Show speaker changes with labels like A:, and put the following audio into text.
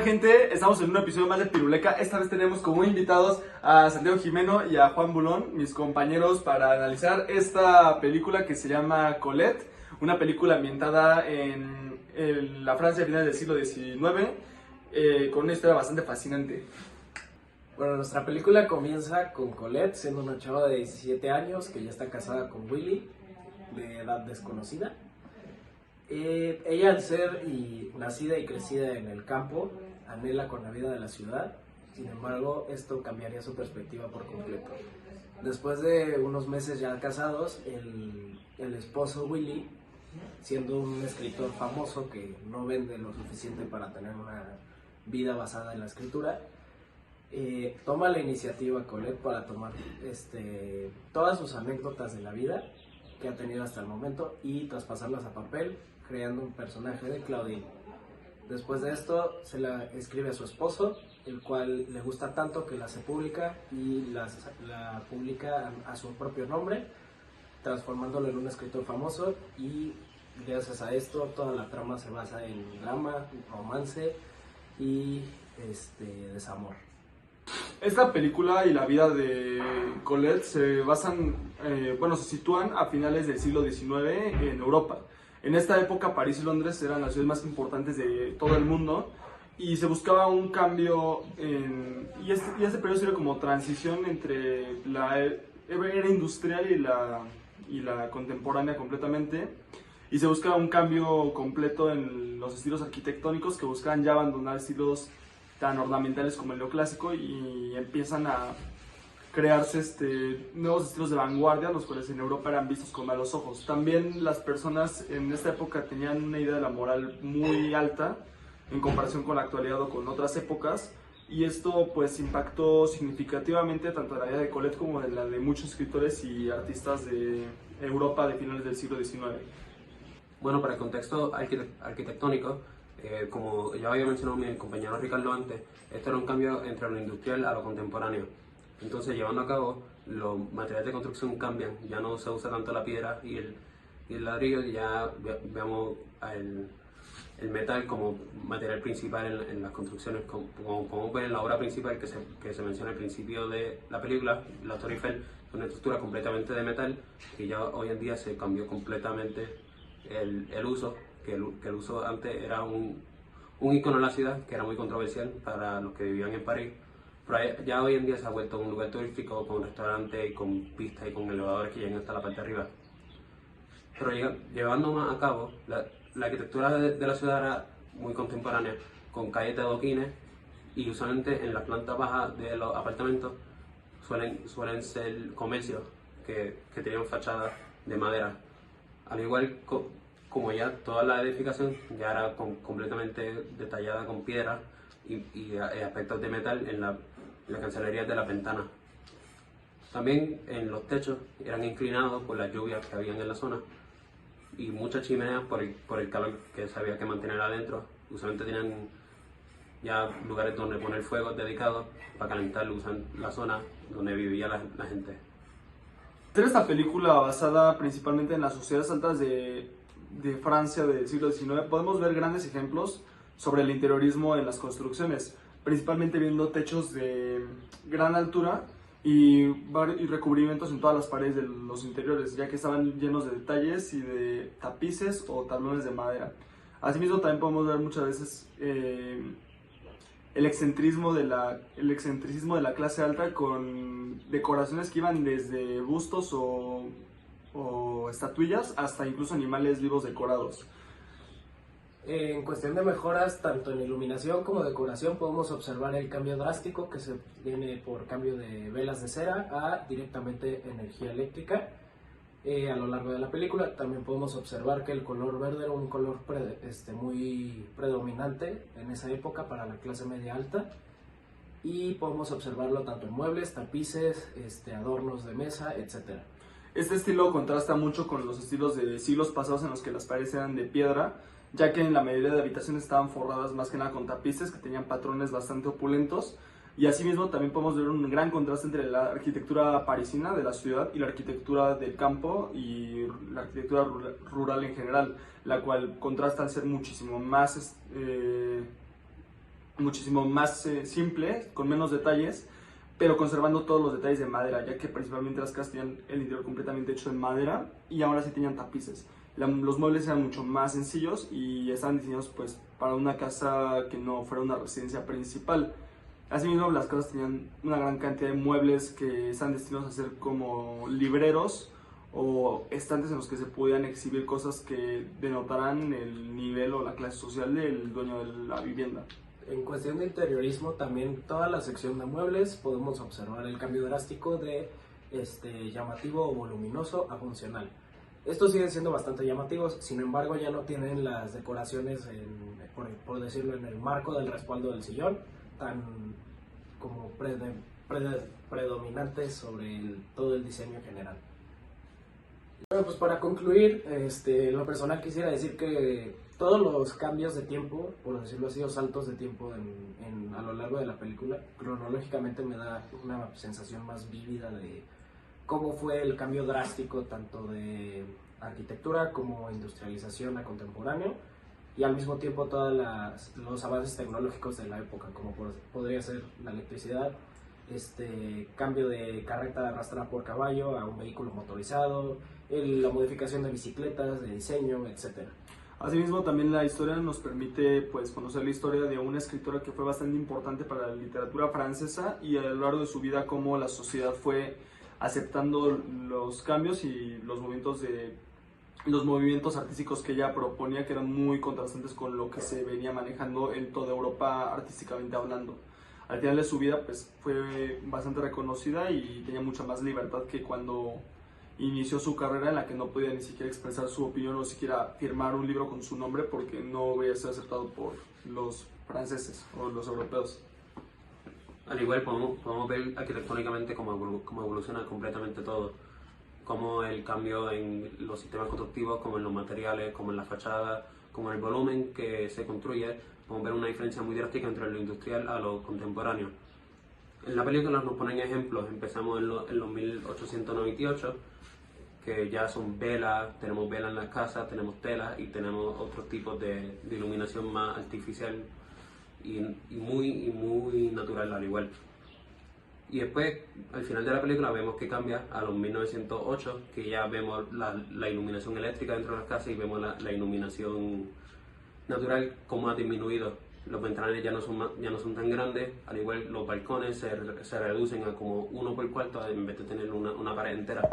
A: gente? Estamos en un episodio más de Piruleca. Esta vez tenemos como invitados a Santiago Jimeno y a Juan Bulón, mis compañeros, para analizar esta película que se llama Colette, una película ambientada en la Francia a finales del siglo XIX, con una historia bastante fascinante.
B: Bueno, nuestra película comienza con Colette siendo una chava de 17 años que ya está casada con Willy, de edad desconocida. Ella, al ser nacida y crecida en el campo, anhela con la vida de la ciudad. Sin embargo, esto cambiaría su perspectiva por completo. Después de unos meses ya casados, el esposo Willy, siendo un escritor famoso que no vende lo suficiente para tener una vida basada en la escritura, toma la iniciativa Colette para tomar todas sus anécdotas de la vida que ha tenido hasta el momento y traspasarlas a papel, creando un personaje de Claudine. Después de esto se la escribe a su esposo, el cual le gusta tanto que la hace pública y la publica a su propio nombre, transformándolo en un escritor famoso, y gracias a esto toda la trama se basa en drama, romance y desamor.
A: Esta película y la vida de Colette se sitúan a finales del siglo XIX en Europa. En esta época, París y Londres eran las ciudades más importantes de todo el mundo y se buscaba un cambio y este periodo sirve como transición entre la era industrial y la contemporánea completamente, y se buscaba un cambio completo en los estilos arquitectónicos que buscaban ya abandonar estilos tan ornamentales como el neoclásico y empiezan a crearse nuevos estilos de vanguardia, los cuales en Europa eran vistos con malos ojos. También las personas en esta época tenían una idea de la moral muy alta en comparación con la actualidad o con otras épocas, y esto pues impactó significativamente tanto la vida de Colette como de la de muchos escritores y artistas de Europa de finales del siglo XIX.
C: Bueno, para el contexto arquitectónico, como ya había mencionado mi compañero Ricardo antes, esto era un cambio entre lo industrial a lo contemporáneo. Entonces, llevando a cabo, los materiales de construcción cambian, ya no se usa tanto la piedra y el ladrillo, ya veamos el metal como material principal en las construcciones, como ven en la obra principal que se menciona al principio de la película, la Torre Eiffel, una estructura completamente de metal, que ya hoy en día se cambió completamente el uso, que el uso antes era un icono de la ciudad que era muy controversial para los que vivían en París, pero ya hoy en día se ha vuelto un lugar turístico con restaurantes y con pistas y con elevadores que llegan hasta la parte de arriba. Pero llevando más a cabo, la arquitectura de la ciudad era muy contemporánea, con calles de adoquines, y usualmente en las plantas bajas de los apartamentos suelen ser comercios que tenían fachadas de madera. Al igual como ya toda la edificación ya era completamente detallada con piedra y aspectos de metal en la cancelería de las ventanas. También en los techos eran inclinados por las lluvias que habían en la zona, y muchas chimeneas por el calor que se había que mantener adentro. Usualmente tenían ya lugares donde poner fuegos dedicados para calentar la zona donde vivía la gente.
A: Esta película, basada principalmente en las sociedades altas de Francia del siglo XIX, podemos ver grandes ejemplos sobre el interiorismo en las construcciones, principalmente viendo techos de gran altura y recubrimientos en todas las paredes de los interiores, ya que estaban llenos de detalles y de tapices o tablones de madera. Asimismo, también podemos ver muchas veces el excentricismo de la clase alta, con decoraciones que iban desde bustos o estatuillas hasta incluso animales vivos decorados.
B: En cuestión de mejoras, tanto en iluminación como decoración, podemos observar el cambio drástico que se viene por cambio de velas de cera a directamente energía eléctrica. A lo largo de la película también podemos observar que el color verde era un color muy predominante en esa época para la clase media alta, y podemos observarlo tanto en muebles, tapices, adornos de mesa, etc.
A: Este estilo contrasta mucho con los estilos de siglos pasados en los que las paredes eran de piedra, ya que en la mayoría de habitaciones estaban forradas más que nada con tapices que tenían patrones bastante opulentos. Y asimismo también podemos ver un gran contraste entre la arquitectura parisina de la ciudad y la arquitectura del campo y la arquitectura rural en general, la cual contrasta al ser muchísimo más muchísimo más simple, con menos detalles, pero conservando todos los detalles de madera, ya que principalmente las casas tenían el interior completamente hecho en madera y ahora sí tenían tapices. Los muebles eran mucho más sencillos y estaban diseñados pues para una casa que no fuera una residencia principal. Asimismo, las casas tenían una gran cantidad de muebles que están destinados a ser como libreros o estantes en los que se podían exhibir cosas que denotaran el nivel o la clase social del dueño de la vivienda.
B: En cuestión de interiorismo, también toda la sección de muebles podemos observar el cambio drástico de llamativo o voluminoso a funcional. Estos siguen siendo bastante llamativos, sin embargo ya no tienen las decoraciones, por decirlo, en el marco del respaldo del sillón, tan como predominantes sobre todo el diseño general. Bueno, pues para concluir, lo personal quisiera decir que todos los cambios de tiempo, por decirlo así, o saltos de tiempo a lo largo de la película, cronológicamente me da una sensación más vívida de cómo fue el cambio drástico tanto de arquitectura como industrialización a contemporáneo, y al mismo tiempo todos los avances tecnológicos de la época, como podría ser la electricidad, cambio de carreta arrastrada por caballo a un vehículo motorizado, la modificación de bicicletas, de diseño, etc.
A: Asimismo, también la historia nos permite pues, conocer la historia de una escritora que fue bastante importante para la literatura francesa y a lo largo de su vida cómo la sociedad fue aceptando los cambios y los movimientos artísticos que ella proponía, que eran muy contrastantes con lo que se venía manejando en toda Europa artísticamente hablando. Al final de su vida pues, fue bastante reconocida y tenía mucha más libertad que cuando inició su carrera, en la que no podía ni siquiera expresar su opinión o siquiera firmar un libro con su nombre porque no había sido aceptado por los franceses o los europeos.
C: Al igual podemos ver arquitectónicamente cómo evoluciona completamente todo, como el cambio en los sistemas constructivos, como en los materiales, como en la fachada, como en el volumen que se construye. Podemos ver una diferencia muy drástica entre lo industrial a lo contemporáneo. En la película nos ponen ejemplos, empezamos en los 1898, que ya son velas, tenemos velas en las casas, tenemos telas y tenemos otros tipos de iluminación más artificial y muy natural al igual. Y después, al final de la película, vemos que cambia a los 1908, que ya vemos la iluminación eléctrica dentro de las casas y vemos la iluminación natural como ha disminuido. Los ventanales ya no son tan grandes, al igual los balcones se reducen a como uno por cuarto en vez de tener una pared entera.